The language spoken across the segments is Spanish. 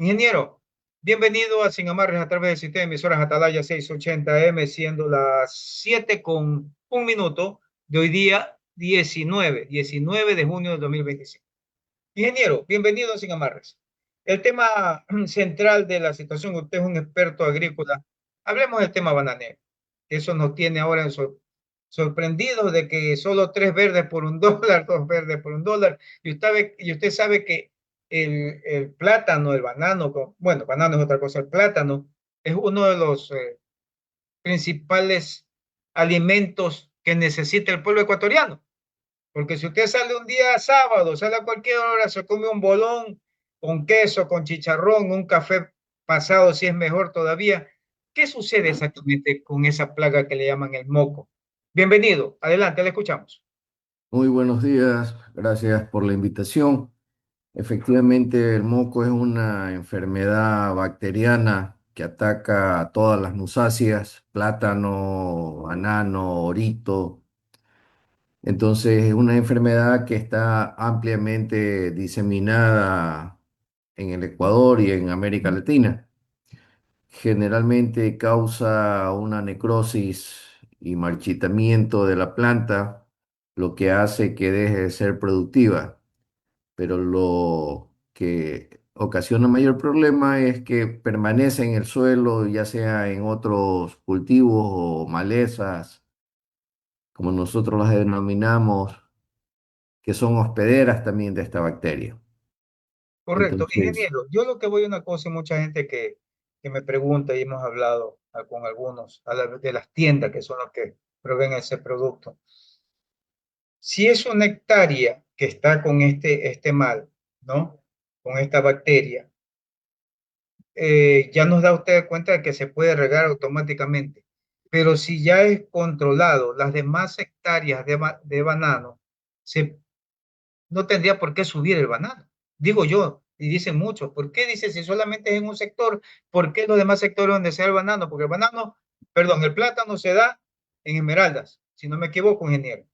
Ingeniero, bienvenido a Sin Amarres a través del sistema de emisoras Atalaya 680M, siendo las 7:01 de hoy día 19 de junio del 2025. Ingeniero, bienvenido a Sin Amarres. El tema central de la situación, usted es un experto agrícola. Hablemos del tema bananero. Eso nos tiene ahora sorprendidos de que solo tres verdes por $1, dos verdes por $1. Y usted sabe que el plátano, el banano, bueno, banano es otra cosa, el plátano es uno de los principales alimentos que necesita el pueblo ecuatoriano. Porque si usted sale un día sábado, sale a cualquier hora, se come un bolón con queso, con chicharrón, un café pasado, si es mejor todavía. ¿Qué sucede exactamente con esa plaga que le llaman el moco? Bienvenido, adelante, le escuchamos. Muy buenos días, gracias por la invitación. Efectivamente, el moco es una enfermedad bacteriana que ataca a todas las musáceas, plátano, banano, orito. Entonces, es una enfermedad que está ampliamente diseminada en el Ecuador y en América Latina. Generalmente causa una necrosis y marchitamiento de la planta, lo que hace que deje de ser productiva. Pero lo que ocasiona mayor problema es que permanece en el suelo, ya sea en otros cultivos o malezas, como nosotros las denominamos, que son hospederas también de esta bacteria. Correcto, Entonces, ingeniero. Yo lo que voy a una cosa y mucha gente que me pregunta y hemos hablado con algunos de las tiendas que son los que proveen ese producto. Si es una hectárea que está con este mal, ¿no? Con esta bacteria, ya nos da usted cuenta de que se puede regar automáticamente. Pero si ya es controlado, las demás hectáreas de banano, se, no tendría por qué subir el banano. Digo yo, y dicen muchos, ¿por qué dice si solamente es en un sector? ¿Por qué los demás sectores donde sea el banano? Porque el banano, perdón, el plátano se da en Esmeraldas, si no me equivoco, ingeniero.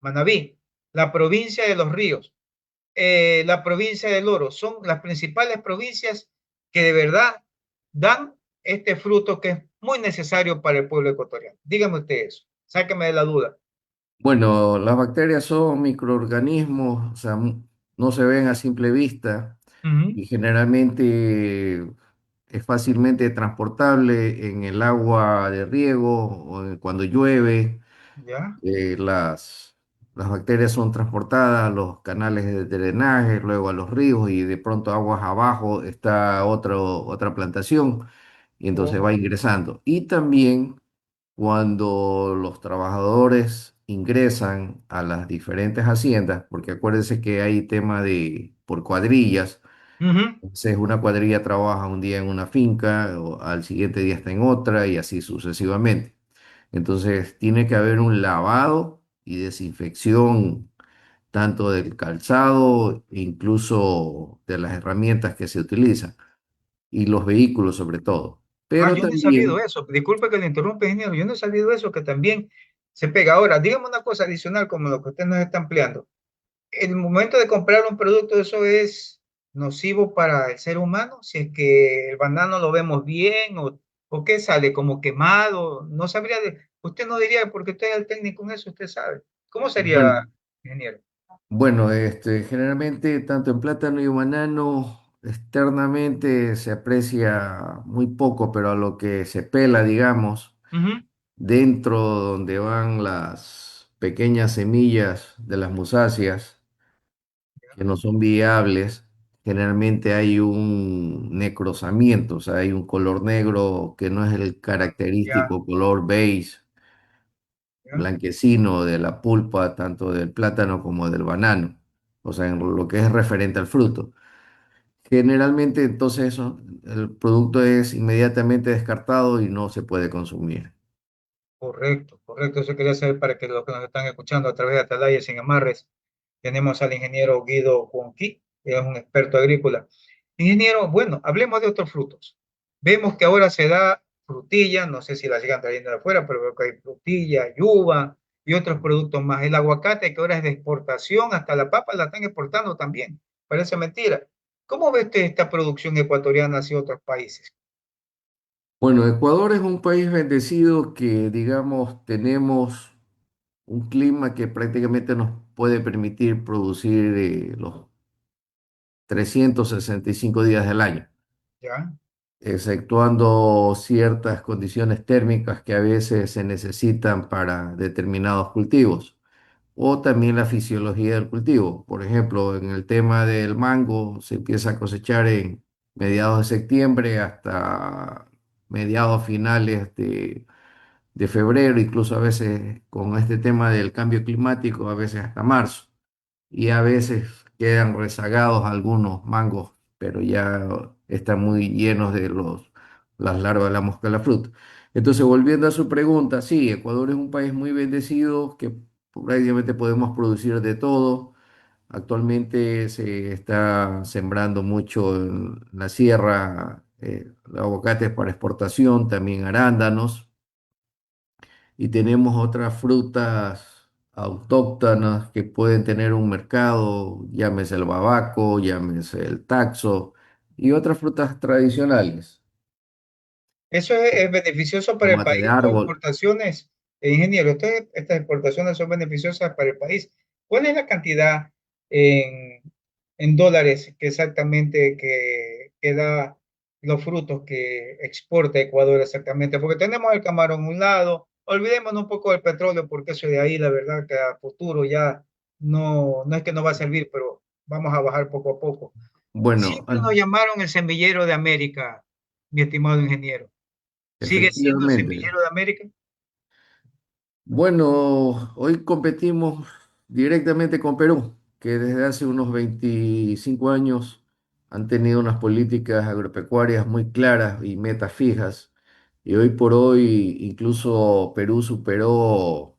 Manabí, la provincia de Los Ríos, la provincia del Oro, son las principales provincias que de verdad dan este fruto que es muy necesario para el pueblo ecuatoriano. Dígame usted eso, sáqueme de la duda. bueno, las bacterias son microorganismos, o sea, no se ven a simple vista Ujú. y generalmente es fácilmente transportable en el agua de riego o cuando llueve. ¿Ya? Las bacterias son transportadas a los canales de drenaje, luego a los ríos y de pronto aguas abajo está otra plantación y entonces va Oh, ingresando. Y también cuando los trabajadores ingresan a las diferentes haciendas, porque acuérdense que hay tema de por cuadrillas. ujú. Entonces, una cuadrilla trabaja un día en una finca, o al siguiente día está en otra y así sucesivamente. Entonces, tiene que haber un lavado y desinfección tanto del calzado, incluso de las herramientas que se utilizan y los vehículos sobre todo. Pero Yo no he sabido también, eso. Disculpe que le interrumpa, ingeniero. Yo no he sabido eso, que también se pega. Ahora, dígame una cosa adicional como lo que usted nos está ampliando. El momento de comprar un producto, ¿eso es nocivo para el ser humano? Si es que el banano lo vemos bien o qué sale como quemado, no sabría usted no diría, porque usted es el técnico en eso, usted sabe. ¿Cómo sería, bueno, ingeniero? generalmente tanto en plátano y banano externamente se aprecia muy poco, pero a lo que se pela, digamos, Ujú. dentro donde van las pequeñas semillas de las musáceas, que no son viables, generalmente hay un necrosamiento, o sea, hay un color negro que no es el Ya, característico color beige, ya, blanquecino de la pulpa, tanto del plátano como del banano, o sea, en lo que es referente al fruto. Generalmente, entonces, el producto es inmediatamente descartado y no se puede consumir. correcto, correcto. Eso quería saber para que los que nos están escuchando a través de Atalaya Sin Amarres. Tenemos al ingeniero Guido Juanqui, que es un experto agrícola. Ingeniero, bueno, hablemos de otros frutos. Vemos que ahora se da frutilla, no sé si la sigan trayendo de afuera, pero veo que hay frutilla, yuba y otros productos más. El aguacate, que ahora es de exportación, hasta la papa la están exportando también. Parece mentira. ¿Cómo ves esta producción ecuatoriana hacia otros países? Bueno, Ecuador es un país bendecido que, digamos, tenemos un clima que prácticamente nos puede permitir producir los 365 días del año, ¿Ya? exceptuando ciertas condiciones térmicas que a veces se necesitan para determinados cultivos, o también la fisiología del cultivo. Por ejemplo, en el tema del mango, se empieza a cosechar en mediados de septiembre hasta mediados finales de febrero, incluso a veces con este tema del cambio climático, a veces hasta marzo. Y a veces quedan rezagados algunos mangos, pero ya están muy llenos de las larvas de la mosca de la fruta. Entonces, volviendo a su pregunta, sí, Ecuador es un país muy bendecido que prácticamente podemos producir de todo. Actualmente se está sembrando mucho en la sierra, aguacates para exportación, también arándanos, y tenemos otras frutas autóctonas que pueden tener un mercado, llámese el babaco, llámese el taxo y otras frutas tradicionales, Eso es beneficioso para el tomate de país, estas árbol. exportaciones, ingeniero, estas exportaciones son beneficiosas para el país. ¿Cuál es la cantidad en, en dólares que exactamente que da los frutos que exporta Ecuador exactamente? Porque tenemos el camarón a un lado, olvidémonos un poco del petróleo, porque eso de ahí, la verdad que a futuro ya no es que no va a servir, pero vamos a bajar poco a poco. Bueno, Siempre nos llamaron el semillero de América, mi estimado ingeniero. ¿Sigue siendo el efectivamente. semillero de América? Bueno, hoy competimos directamente con Perú, que desde hace unos 25 años han tenido unas políticas agropecuarias muy claras y metas fijas. Y hoy por hoy incluso Perú superó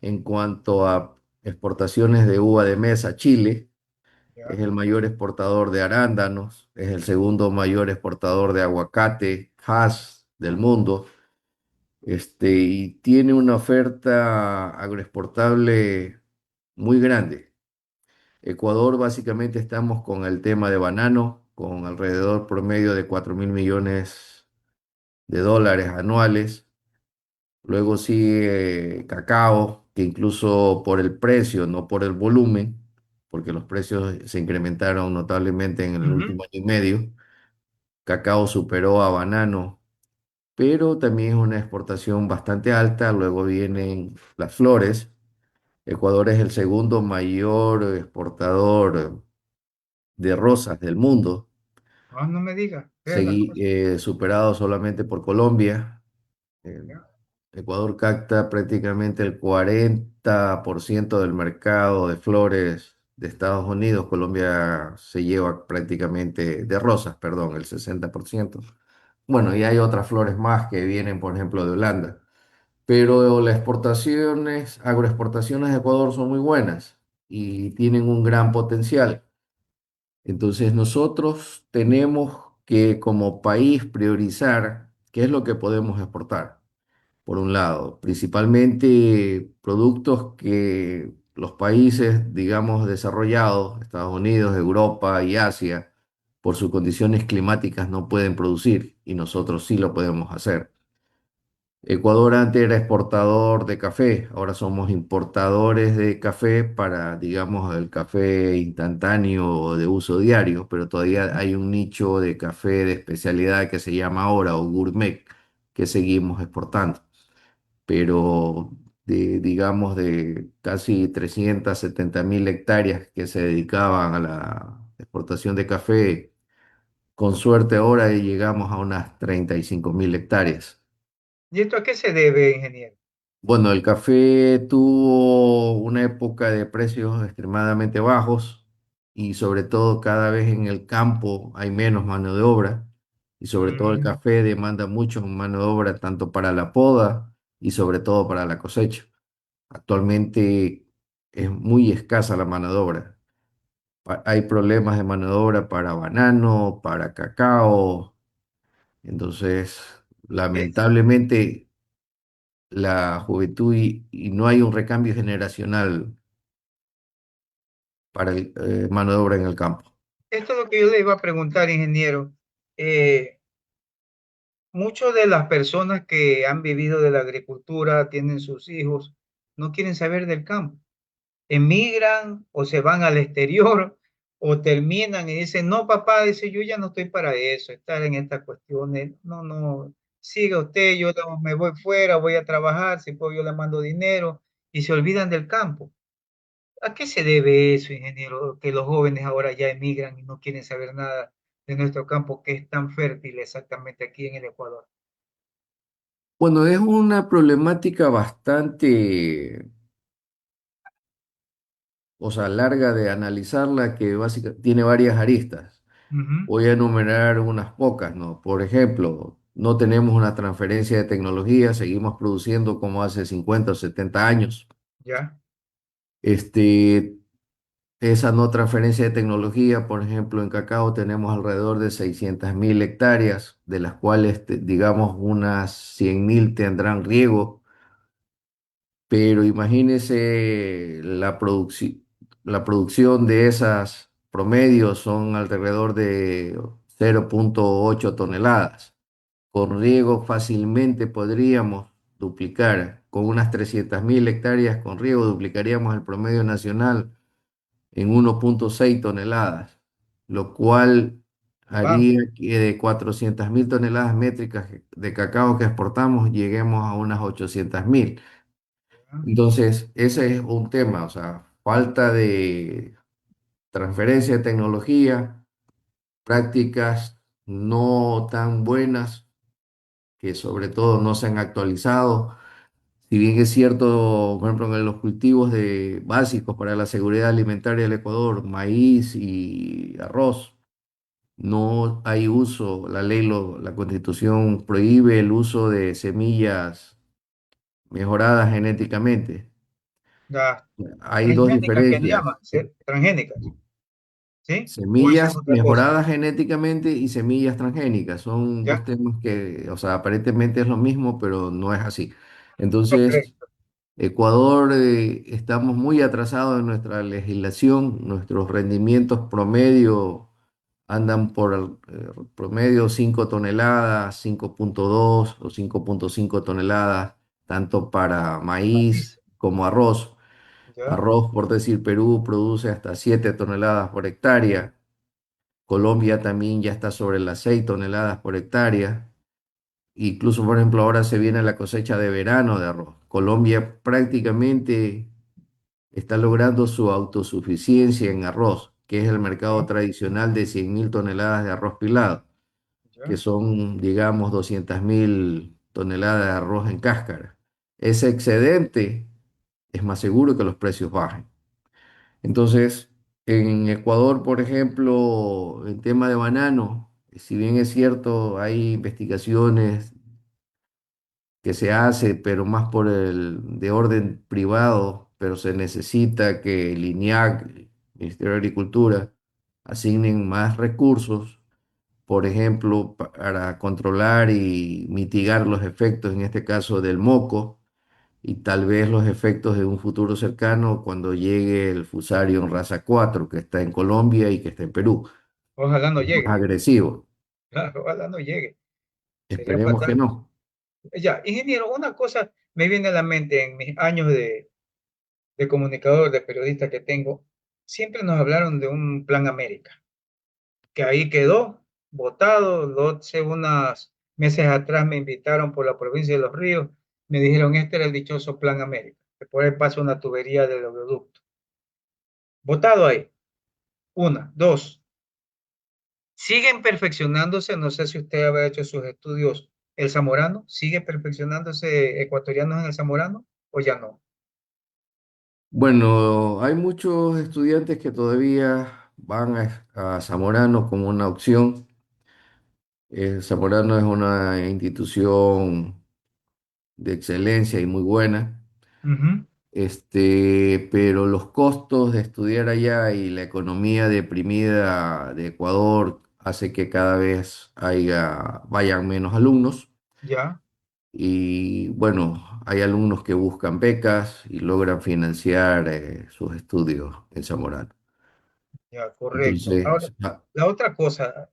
en cuanto a exportaciones de uva de mesa a Chile. Es Ya. el mayor exportador de arándanos, es el segundo mayor exportador de aguacate, Hass, del mundo. Y tiene una oferta agroexportable muy grande. Ecuador básicamente estamos con el tema de banano, con alrededor promedio de 4.000 millones de dólares anuales. Luego sigue cacao, que incluso por el precio, no por el volumen, porque los precios se incrementaron notablemente en el Ujú. último año y medio. Cacao superó a banano, pero también es una exportación bastante alta. Luego vienen las flores. Ecuador es el segundo mayor exportador de rosas del mundo, Ah, no me diga, vean las cosas. superado solamente por Colombia. Eh, Ya. Ecuador capta prácticamente el 40% del mercado de flores de Estados Unidos. Colombia se lleva prácticamente de rosas, perdón, el 60%. Bueno, y hay otras flores más que vienen, por ejemplo, de Holanda. Pero las exportaciones, agroexportaciones de Ecuador son muy buenas y tienen un gran potencial. Entonces nosotros tenemos que como país priorizar qué es lo que podemos exportar. Por un lado, principalmente productos que los países, digamos, desarrollados, Estados Unidos, Europa y Asia, por sus condiciones climáticas no pueden producir y nosotros sí lo podemos hacer. Ecuador antes era exportador de café, ahora somos importadores de café para, digamos, el café instantáneo o de uso diario, pero todavía hay un nicho de café de especialidad que se llama ahora o gourmet que seguimos exportando. Pero digamos, de casi 370.000 hectáreas que se dedicaban a la exportación de café, con suerte ahora llegamos a unas 35.000 hectáreas. ¿Y esto a qué se debe, ingeniero? Bueno, el café tuvo una época de precios extremadamente bajos y sobre todo cada vez en el campo hay menos mano de obra y sobre todo el Mm. café demanda mucho mano de obra tanto para la poda y sobre todo para la cosecha. Actualmente es muy escasa la mano de obra. Hay problemas de mano de obra para banano, para cacao. Entonces, Es, lamentablemente la juventud y no hay un recambio generacional para mano de obra en el campo. esto es lo que yo le iba a preguntar, ingeniero. Eh, Muchas de las personas que han vivido de la agricultura, tienen sus hijos, no quieren saber del campo. Emigran o se van al exterior o terminan y dicen, no, papá, dice, yo ya no estoy para eso, estar en estas cuestiones. No, no, siga usted, me voy fuera, voy a trabajar, si puedo yo le mando dinero y se olvidan del campo. ¿A qué se debe eso, ingeniero? Que los jóvenes ahora ya emigran y no quieren saber nada de nuestro campo que es tan fértil exactamente aquí en el Ecuador. Bueno, es una problemática bastante, o sea, larga de analizarla que básicamente tiene varias aristas. Ujú. Voy a enumerar unas pocas, ¿no? Por ejemplo, no tenemos una transferencia de tecnología, seguimos produciendo como hace 50 o 70 años. Ya, Este, esa no transferencia de tecnología, por ejemplo, en cacao tenemos alrededor de 600.000 hectáreas, de las cuales, digamos, unas 100.000 tendrán riego, pero imagínese la producción de esas promedios son alrededor de 0,8 toneladas. Con riego fácilmente podríamos duplicar, con unas 300.000 hectáreas con riego duplicaríamos el promedio nacional en 1,6 toneladas, lo cual wow. haría que de 400.000 toneladas métricas de cacao que exportamos lleguemos a unas 800.000. Entonces, ese es un tema, o sea, falta de transferencia de tecnología, prácticas no tan buenas que sobre todo no se han actualizado. Si bien es cierto, por ejemplo, en los cultivos básicos para la seguridad alimentaria del Ecuador, maíz y arroz, no hay uso, la Constitución prohíbe el uso de semillas mejoradas genéticamente. Las Hay dos transgénicas que le diferencias. llaman, ¿sí? Transgénicas, ¿sí? ¿O esa es Semillas otra cosa? mejoradas genéticamente y semillas transgénicas son dos ¿Ya? temas que, o sea, aparentemente es lo mismo, pero no es así. Entonces, Correcto. Ecuador, estamos muy atrasados en nuestra legislación, nuestros rendimientos promedio andan por promedio 5 toneladas, 5,2 o 5,5 toneladas, tanto para maíz Maíz, como arroz. ¿ya? Arroz, por decir, Perú produce hasta 7 toneladas por hectárea. Colombia también ya está sobre las 6 toneladas por hectárea. Incluso, por ejemplo, ahora se viene la cosecha de verano de arroz. Colombia prácticamente está logrando su autosuficiencia en arroz, que es el mercado ¿Ya? tradicional de 100.000 toneladas de arroz pilado, que ¿Ya? son, digamos, 200.000 toneladas de arroz en cáscara. Ese excedente es más seguro que los precios bajen. Entonces, en Ecuador, por ejemplo, en tema de banano, si bien es cierto, hay investigaciones que se hace, pero más de orden privado, pero se necesita que el INIAC, el Ministerio de Agricultura, asignen más recursos, por ejemplo, para controlar y mitigar los efectos, en este caso del moco, y tal vez los efectos de un futuro cercano cuando llegue el Fusarium raza 4 que está en Colombia y que está en Perú. Ojalá no Es más llegue. agresivo. Claro, ojalá no llegue. Sería Esperemos que fatal. no. Ya, ingeniero, una cosa me viene a la mente en mis años de comunicador, de periodista que tengo. Siempre nos hablaron de un Plan América, que ahí quedó votado. Hace unos meses atrás me invitaron por la provincia de Los Ríos, me dijeron este era el dichoso Plan América, que por ahí pasa una tubería del oleoducto. Votado ahí, una, dos. Siguen perfeccionándose, no sé si usted habrá hecho sus estudios, el Zamorano, ¿sigue perfeccionándose ecuatorianos en el Zamorano o ya no? Bueno, hay muchos estudiantes que todavía van a Zamorano como una opción. Zamorano es una institución de excelencia y muy buena, Ujú. pero los costos de estudiar allá y la economía deprimida de Ecuador hace que cada vez vayan menos alumnos. Ya, Y bueno, hay alumnos que buscan becas y logran financiar sus estudios en Zamorano. Ya, correcto. Ahora, Entonces, la otra cosa,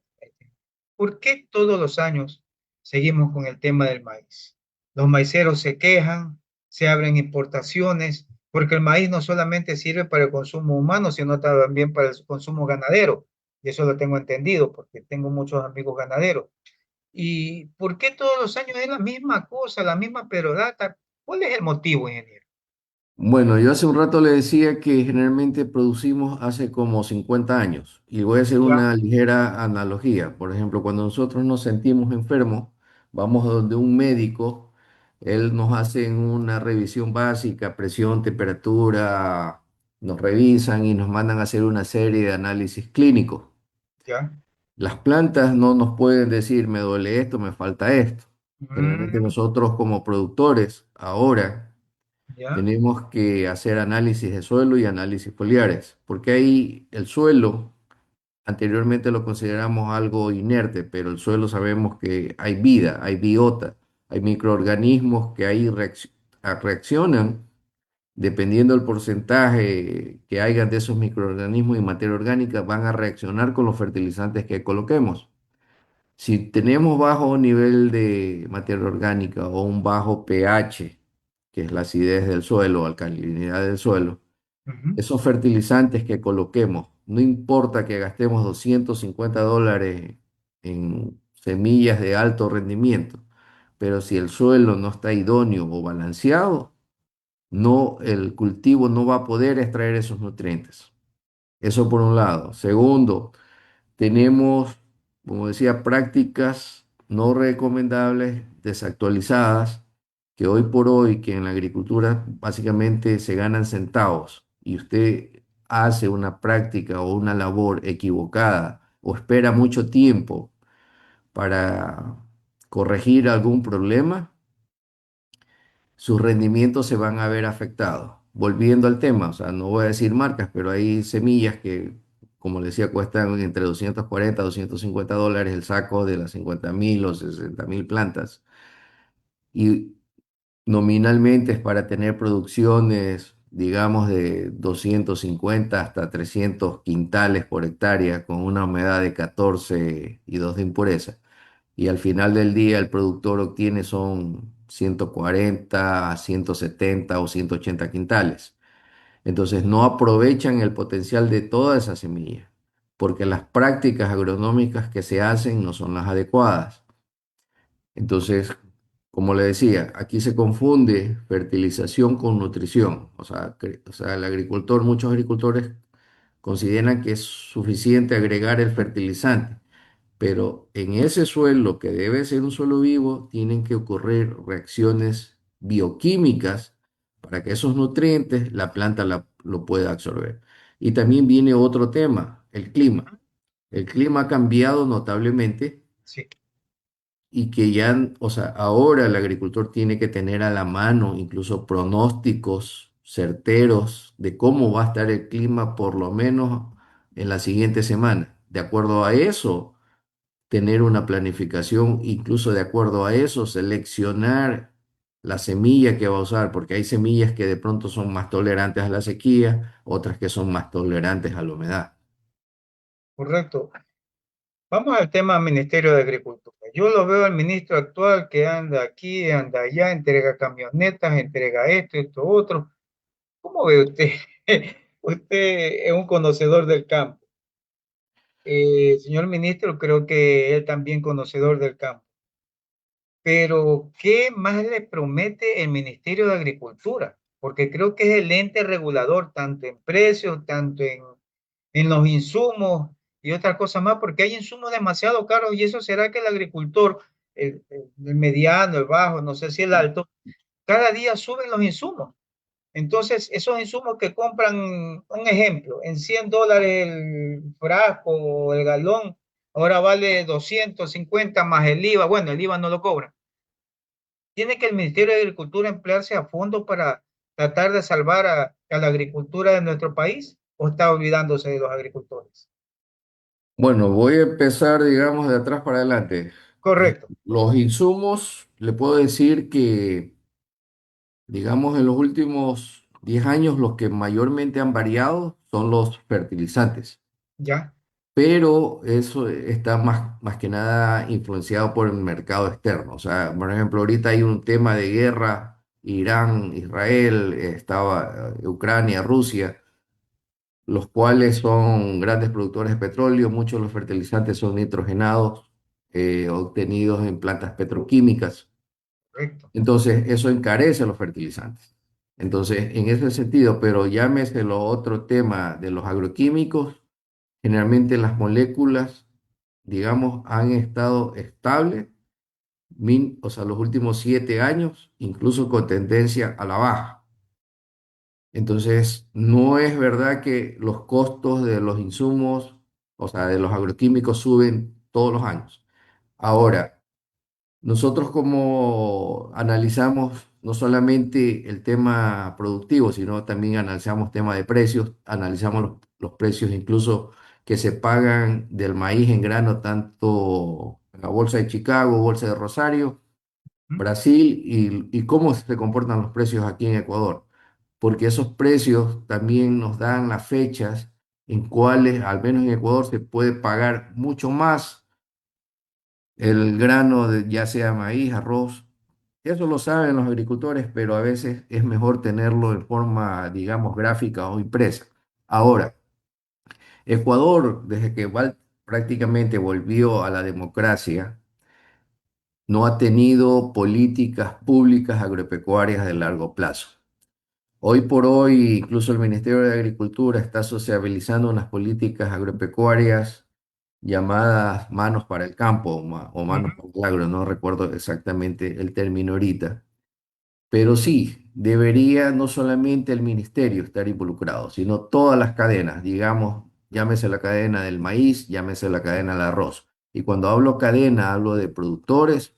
¿por qué todos los años seguimos con el tema del maíz? Los maiceros se quejan, se abren importaciones, porque el maíz no solamente sirve para el consumo humano, sino también para el consumo ganadero. Y eso lo tengo entendido, porque tengo muchos amigos ganaderos. ¿Y por qué todos los años es la misma cosa, la misma perorata? ¿Cuál es el motivo, ingeniero? bueno, yo hace un rato le decía que generalmente producimos hace como 50 años y voy a hacer Ya, una ligera analogía. Por ejemplo, cuando nosotros nos sentimos enfermos, vamos a donde un médico, él nos hace una revisión básica, presión, temperatura, nos revisan y nos mandan a hacer una serie de análisis clínicos. ya. Las plantas no nos pueden decir, me duele esto, me falta esto. Generalmente Mm, nosotros como productores ahora ya. tenemos que hacer análisis de suelo y análisis foliares, porque ahí el suelo, anteriormente lo consideramos algo inerte, pero el suelo sabemos que hay vida, hay biota, hay microorganismos que ahí reaccionan, dependiendo del porcentaje que hayan de esos microorganismos y materia orgánica, van a reaccionar con los fertilizantes que coloquemos. Si tenemos bajo nivel de materia orgánica o un bajo pH, que es la acidez del suelo, alcalinidad del suelo, Ujú, esos fertilizantes que coloquemos, no importa que gastemos $250 en semillas de alto rendimiento, pero si el suelo no está idóneo o balanceado, no, el cultivo no va a poder extraer esos nutrientes. Eso por un lado. Segundo, tenemos, como decía, prácticas no recomendables, desactualizadas, que hoy por hoy, que en la agricultura básicamente se ganan centavos y usted hace una práctica o una labor equivocada o espera mucho tiempo para corregir algún problema, sus rendimientos se van a ver afectados. Volviendo al tema, o sea, no voy a decir marcas, pero hay semillas que, como les decía, cuestan entre 240 a $250 el saco de las 50.000 o 60.000 plantas. Y nominalmente es para tener producciones, digamos, de 250 hasta 300 quintales por hectárea con una humedad de 14 y 2 de impureza y al final del día el productor obtiene son 140 a 170 o 180 quintales. Entonces no aprovechan el potencial de toda esa semilla, porque las prácticas agronómicas que se hacen no son las adecuadas. Entonces, como le decía, aquí se confunde fertilización con nutrición. O sea, el agricultor, muchos agricultores consideran que es suficiente agregar el fertilizante, pero en ese suelo, que debe ser un suelo vivo, tienen que ocurrir reacciones bioquímicas para que esos nutrientes la planta lo pueda absorber. Y también viene otro tema, el clima. El clima ha cambiado notablemente sí, y que ya, o sea, ahora el agricultor tiene que tener a la mano incluso pronósticos certeros de cómo va a estar el clima por lo menos en la siguiente semana. De acuerdo a eso, tener una planificación, incluso de acuerdo a eso, seleccionar la semilla que va a usar, porque hay semillas que de pronto son más tolerantes a la sequía, otras que son más tolerantes a la humedad. correcto. Vamos al tema Ministerio de Agricultura. Yo lo veo al ministro actual que anda aquí, anda allá, entrega camionetas, entrega esto, esto, otro. ¿Cómo ve usted? Usted es un conocedor del campo. Señor ministro, creo que él también conocedor del campo. Pero, ¿qué más le promete el Ministerio de Agricultura? Porque creo que es el ente regulador, tanto en precios, tanto en los insumos y otras cosas más, porque hay insumos demasiado caros y eso será que el agricultor, el mediano, el bajo, no sé si el alto, cada día suben los insumos. Entonces, esos insumos que compran, un ejemplo, en $100 el frasco o el galón, ahora vale 250 más el IVA. Bueno, el IVA no lo cobra. ¿Tiene que el Ministerio de Agricultura emplearse a fondo para tratar de salvar a la agricultura de nuestro país o está olvidándose de los agricultores? Bueno, voy a empezar, digamos, de atrás para adelante. Correcto. Los insumos, le puedo decir que, digamos, en los últimos 10 años, los que mayormente han variado son los fertilizantes. ya, pero eso está más que nada influenciado por el mercado externo. O sea, por ejemplo, ahorita hay un tema de guerra, Irán, Israel, estaba Ucrania, Rusia, los cuales son grandes productores de petróleo. Muchos de los fertilizantes son nitrogenados, obtenidos en plantas petroquímicas. correcto. Entonces, eso encarece los fertilizantes. Entonces, en ese sentido, pero llámese lo otro tema de los agroquímicos, generalmente las moléculas, digamos, han estado estables, o sea, los últimos 7 años, incluso con tendencia a la baja. Entonces, no es verdad que los costos de los insumos, o sea, de los agroquímicos suben todos los años. Ahora, nosotros como analizamos no solamente el tema productivo, sino también analizamos tema de precios, analizamos los precios incluso que se pagan del maíz en grano, tanto en la bolsa de Chicago, bolsa de Rosario, ¿Mm? Brasil, y cómo se comportan los precios aquí en Ecuador. Porque esos precios también nos dan las fechas en cuales, al menos en Ecuador, se puede pagar mucho más el grano, ya sea maíz, arroz. Eso lo saben los agricultores, pero a veces es mejor tenerlo en forma, digamos, gráfica o impresa. Ahora, Ecuador, desde que prácticamente volvió a la democracia, no ha tenido políticas públicas agropecuarias de largo plazo. Hoy por hoy, incluso el Ministerio de Agricultura está sociabilizando unas políticas agropecuarias llamadas manos para el campo o manos Ujú. para el agro, no recuerdo exactamente el término ahorita, pero sí, debería no solamente el ministerio estar involucrado, sino todas las cadenas, digamos, llámese la cadena del maíz, llámese la cadena del arroz. Y cuando hablo cadena, hablo de productores,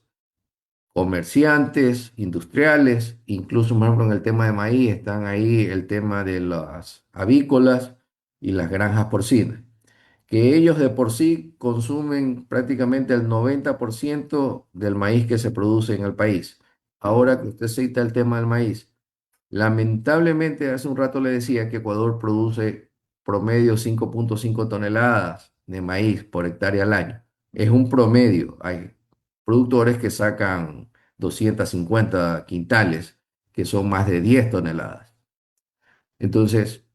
comerciantes, industriales, incluso, por ejemplo, en el tema de maíz están ahí el tema de las avícolas y las granjas porcinas, que ellos de por sí consumen prácticamente el 90% del maíz que se produce en el país. Ahora que usted cita el tema del maíz, lamentablemente hace un rato le decía que Ecuador produce promedio 5,5 toneladas de maíz por hectárea al año. Es un promedio. Hay productores que sacan 250 quintales, que son más de 10 toneladas. Entonces,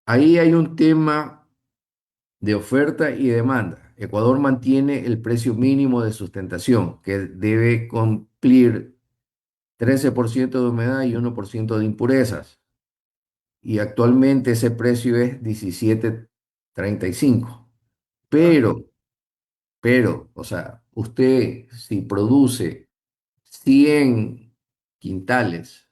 ahí hay un tema de oferta y demanda. Ecuador mantiene el precio mínimo de sustentación, que debe cumplir 13% de humedad y 1% de impurezas. Y actualmente ese precio es 17,35. Ah, Pero, o sea, usted si produce 100 quintales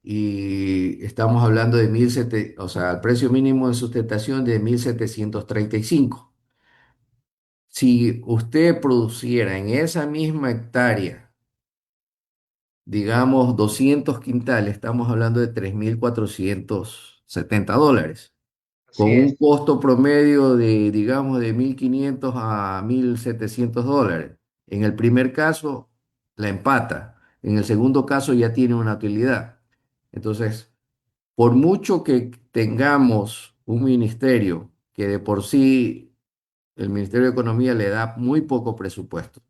y estamos hablando de 1.700, o sea, el precio mínimo de sustentación de 1.735. Si usted produciera en esa misma hectárea, digamos, 200 quintales, estamos hablando de $3.470, con así un es. costo promedio de, digamos, de 1.500 a $1.700. En el primer caso, la empata. En el segundo caso, ya tiene una utilidad. Entonces, por mucho que tengamos un ministerio que de por sí el Ministerio de Economía le da muy poco presupuesto.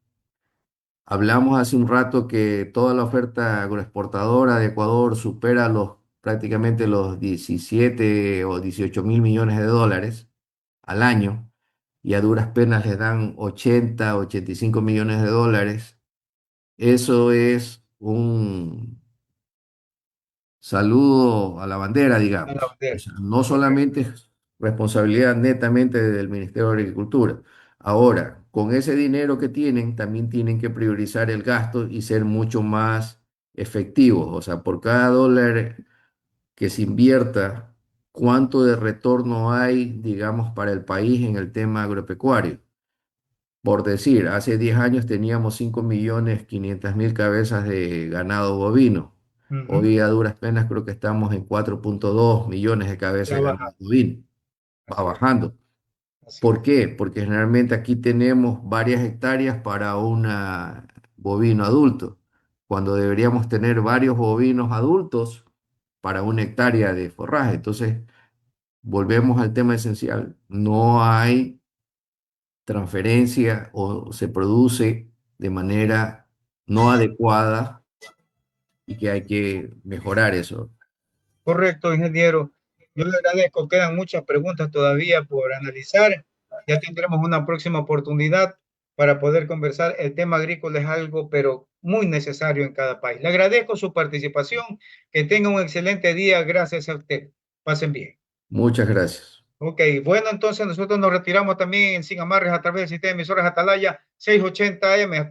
Hablamos hace un rato que toda la oferta agroexportadora de Ecuador supera prácticamente los 17 o 18 mil millones de dólares al año, y a duras penas les dan 80, 85 millones de dólares. Eso es un saludo a la bandera, A la digamos. O bandera. sea, no Correcto. solamente es responsabilidad netamente del Ministerio de Agricultura. Ahora, con ese dinero que tienen, también tienen que priorizar el gasto y ser mucho más efectivos. O sea, por cada dólar que se invierta, ¿cuánto de retorno hay, digamos, para el país en el tema agropecuario? Por decir, hace 10 años teníamos 5.500.000 cabezas de ganado bovino. Ujú. Hoy a duras penas creo que estamos en 4,2 millones de cabezas Ya de baja. ganado bovino. Va Así es. bajando. Así ¿Por es. qué? Porque generalmente aquí tenemos varias hectáreas para un bovino adulto, cuando deberíamos tener varios bovinos adultos para una hectárea de forraje. Entonces, volvemos al tema esencial. No hay transferencia o se produce de manera no adecuada y que hay que mejorar eso. Correcto, ingeniero. Yo le agradezco. Quedan muchas preguntas todavía por analizar. Ya tendremos una próxima oportunidad para poder conversar. El tema agrícola es algo, pero muy necesario en cada país. Le agradezco su participación. Que tenga un excelente día. Gracias a usted. Pasen bien. Muchas gracias. Ok, bueno, entonces nosotros nos retiramos también en Sin Amarres a través del sistema de emisoras Atalaya 680 AM.